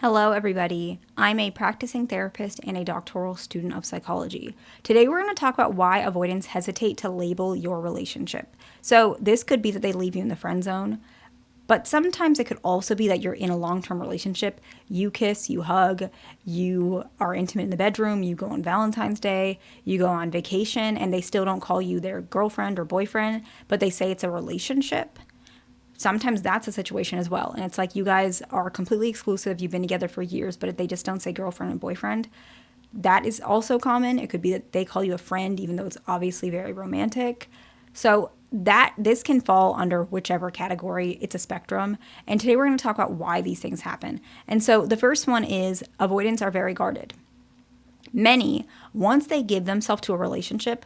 Hello, everybody. I'm a practicing therapist and a doctoral student of psychology. Today, we're going to talk about why avoidants hesitate to label your relationship. So, this could be that they leave you in the friend zone, but sometimes it could also be that you're in a long term relationship. You kiss, you hug, you are intimate in the bedroom, you go on Valentine's Day, you go on vacation, and they still don't call you their girlfriend or boyfriend, but they say it's a relationship. Sometimes that's a situation as well. And it's like you guys are completely exclusive. You've been together for years, but if they just don't say girlfriend and boyfriend, that is also common. It could be that they call you a friend, even though it's obviously very romantic. So this can fall under whichever category. It's a spectrum. And today we're going to talk about why these things happen. And so the first one is avoidants are very guarded. Many, once they give themselves to a relationship,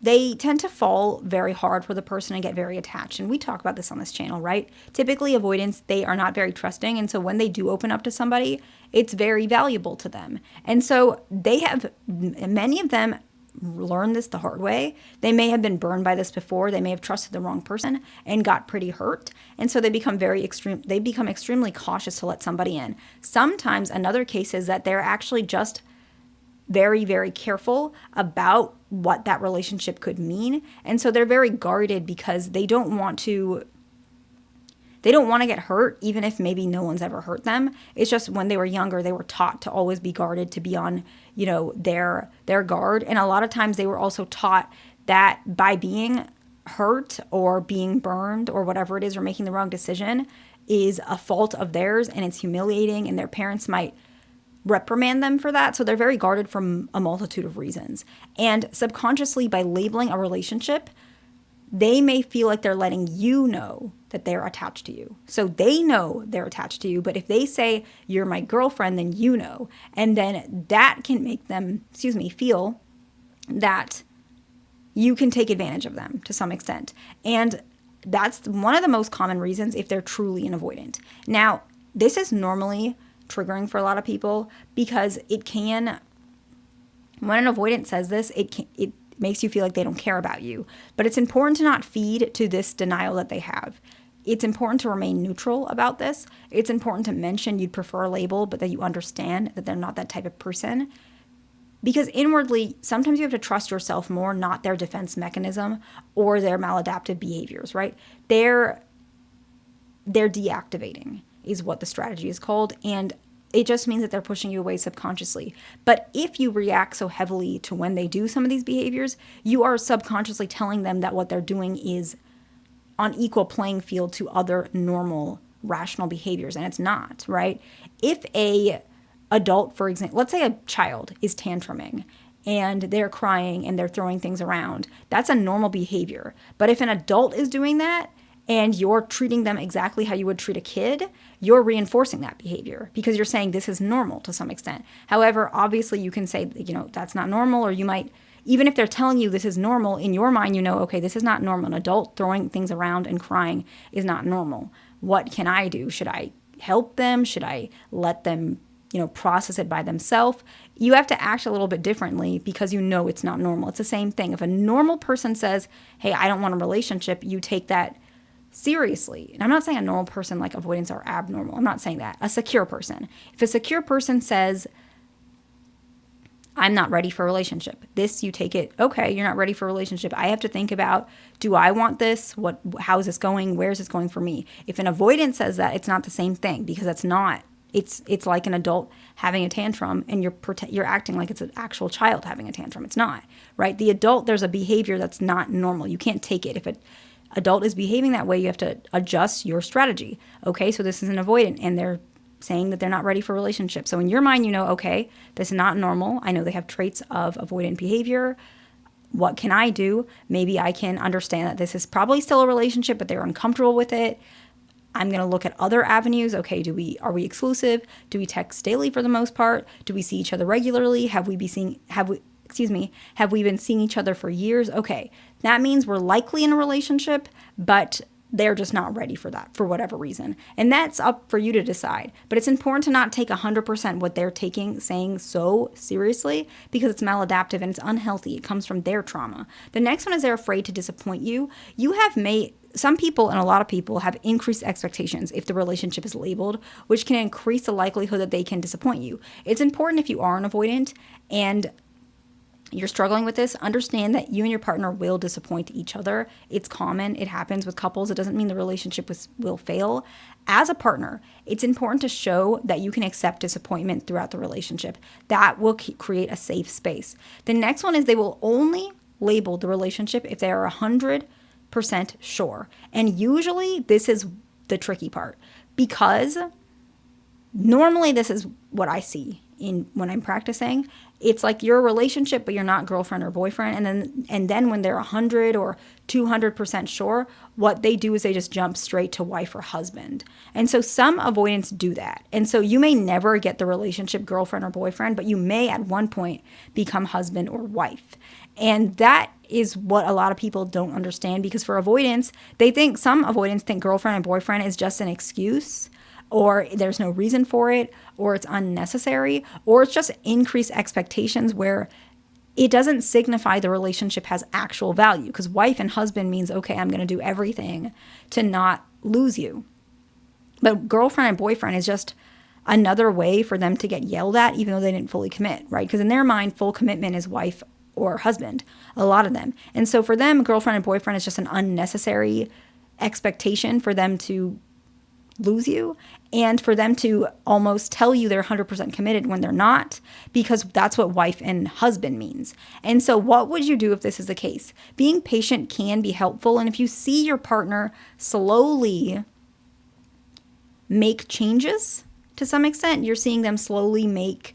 they tend to fall very hard for the person and get very attached. And we talk about this on this channel, right? Typically, avoidants, they are not very trusting. And so when they do open up to somebody, it's very valuable to them. And so many of them learned this the hard way. They may have been burned by this before. They may have trusted the wrong person and got pretty hurt. And so they become extremely cautious to let somebody in. Sometimes another case is that they're actually just very, very careful about what that relationship could mean. And so they're very guarded because they don't want to get hurt, even if maybe no one's ever hurt them. It's just when they were younger, they were taught to always be guarded, to be on, their guard. And a lot of times they were also taught that by being hurt or being burned or whatever it is, or making the wrong decision is a fault of theirs and it's humiliating, and their parents might reprimand them for that. So they're very guarded from a multitude of reasons. And subconsciously, by labeling a relationship, they may feel like they're letting you know that they're attached to you. So they know they're attached to you, but if they say, you're my girlfriend, then you know. And then that can make them, feel that you can take advantage of them to some extent. And that's one of the most common reasons if they're truly an avoidant. Now, this is normally triggering for a lot of people because when an avoidant says this, it makes you feel like they don't care about you. But it's important to not feed to this denial that they have. It's important to remain neutral about this. It's important to mention you'd prefer a label, but that you understand that they're not that type of person. Because inwardly, sometimes you have to trust yourself more, not their defense mechanism or their maladaptive behaviors, right? They're deactivating is what the strategy is called. And it just means that they're pushing you away subconsciously. But if you react so heavily to when they do some of these behaviors, you are subconsciously telling them that what they're doing is on equal playing field to other normal, rational behaviors. And it's not, right? If a adult, for example, let's say a child is tantruming and they're crying and they're throwing things around, that's a normal behavior. But if an adult is doing that, and you're treating them exactly how you would treat a kid, you're reinforcing that behavior because you're saying this is normal to some extent. However, obviously you can say, that's not normal, or you might, even if they're telling you this is normal, in your mind, okay, this is not normal. An adult throwing things around and crying is not normal. What can I do? Should I help them? Should I let them, process it by themselves? You have to act a little bit differently because it's not normal. It's the same thing. If a normal person says, hey, I don't want a relationship, you take that seriously. And I'm not saying a normal person like avoidants are abnormal. I'm not saying that. A secure person. If a secure person says, I'm not ready for a relationship, this, you take it, okay, you're not ready for a relationship. I have to think about, do I want this? How is this going? Where is this going for me? If an avoidant says that, it's not the same thing because it's not. It's like an adult having a tantrum and you're acting like it's an actual child having a tantrum. It's not, right? The adult, there's a behavior that's not normal. You can't take it. If an adult is behaving that way, you have to adjust your strategy. Okay, so this is an avoidant and they're saying that they're not ready for a relationship. So in your mind, okay, this is not normal. I know they have traits of avoidant behavior. What can I do? Maybe I can understand that this is probably still a relationship, but they're uncomfortable with it. I'm going to look at other avenues. Okay, are we exclusive? Do we text daily for the most part? Do we see each other regularly? Have we been seeing each other for years? Okay, that means we're likely in a relationship, but they're just not ready for that for whatever reason. And that's up for you to decide. But it's important to not take 100% what they're saying so seriously because it's maladaptive and it's unhealthy. It comes from their trauma. The next one is they're afraid to disappoint you. some people and a lot of people have increased expectations if the relationship is labeled, which can increase the likelihood that they can disappoint you. It's important if you are an avoidant and you're struggling with this, understand that you and your partner will disappoint each other. It's common. It happens with couples. It doesn't mean the relationship will fail. As a partner, it's important to show that you can accept disappointment throughout the relationship. That will create a safe space. The next one is they will only label the relationship if they are 100% sure. And usually this is the tricky part, because normally this is what I see when I'm practicing. It's like you're a relationship, but you're not girlfriend or boyfriend. And then when they're 100 or 200% sure, what they do is they just jump straight to wife or husband. And so some avoidants do that. And so you may never get the relationship girlfriend or boyfriend, but you may at one point become husband or wife. And that is what a lot of people don't understand, because for avoidance, some avoidants think girlfriend and boyfriend is just an excuse, or there's no reason for it, or it's unnecessary, or it's just increased expectations where it doesn't signify the relationship has actual value. Because wife and husband means, okay, I'm going to do everything to not lose you. But girlfriend and boyfriend is just another way for them to get yelled at, even though they didn't fully commit, right? Because in their mind, full commitment is wife or husband, a lot of them. And so for them, girlfriend and boyfriend is just an unnecessary expectation for them to lose you, and for them to almost tell you they're 100% committed when they're not, because that's what wife and husband means. And so what would you do if this is the case? Being patient can be helpful, and if you see your partner slowly make changes to some extent, you're seeing them slowly make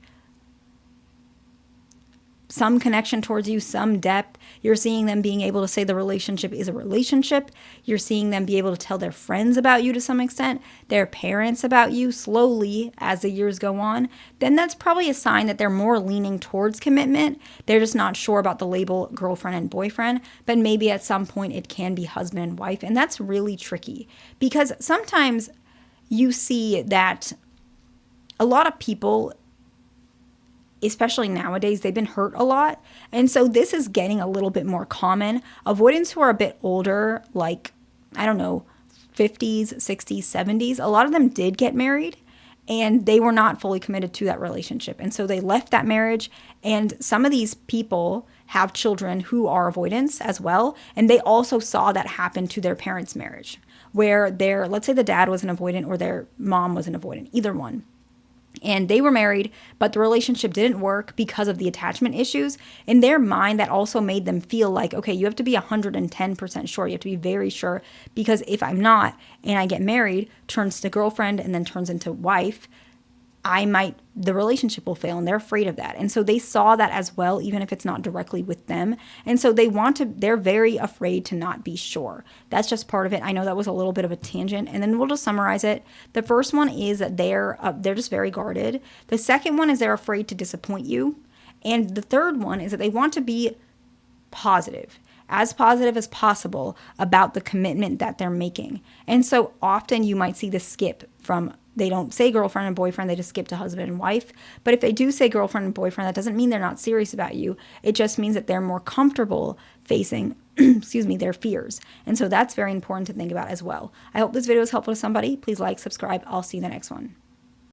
some connection towards you, some depth. You're seeing them being able to say the relationship is a relationship. You're seeing them be able to tell their friends about you to some extent, their parents about you slowly as the years go on. Then that's probably a sign that they're more leaning towards commitment. They're just not sure about the label girlfriend and boyfriend, but maybe at some point it can be husband and wife. And that's really tricky, because sometimes you see that a lot of people, especially nowadays, they've been hurt a lot. And so this is getting a little bit more common. Avoidants who are a bit older, like, I don't know, 50s, 60s, 70s, a lot of them did get married and they were not fully committed to that relationship. And so they left that marriage. And some of these people have children who are avoidants as well. And they also saw that happen to their parents' marriage, where let's say the dad was an avoidant or their mom was an avoidant, either one. And they were married, but the relationship didn't work because of the attachment issues. In their mind, that also made them feel like, okay, you have to be 110% sure. You have to be very sure, because if I'm not, and I get married, turns to girlfriend and then turns into wife, the relationship will fail, and they're afraid of that. And so they saw that as well, even if it's not directly with them. And so they're very afraid to not be sure. That's just part of it. I know that was a little bit of a tangent, and then we'll just summarize it. The first one is that they're just very guarded. The second one is they're afraid to disappoint you. And the third one is that they want to be positive as possible about the commitment that they're making. And so often you might see the skip from, they don't say girlfriend and boyfriend, they just skip to husband and wife. But if they do say girlfriend and boyfriend, that doesn't mean they're not serious about you. It just means that they're more comfortable facing, their fears. And so that's very important to think about as well. I hope this video was helpful to somebody. Please like, subscribe. I'll see you in the next one.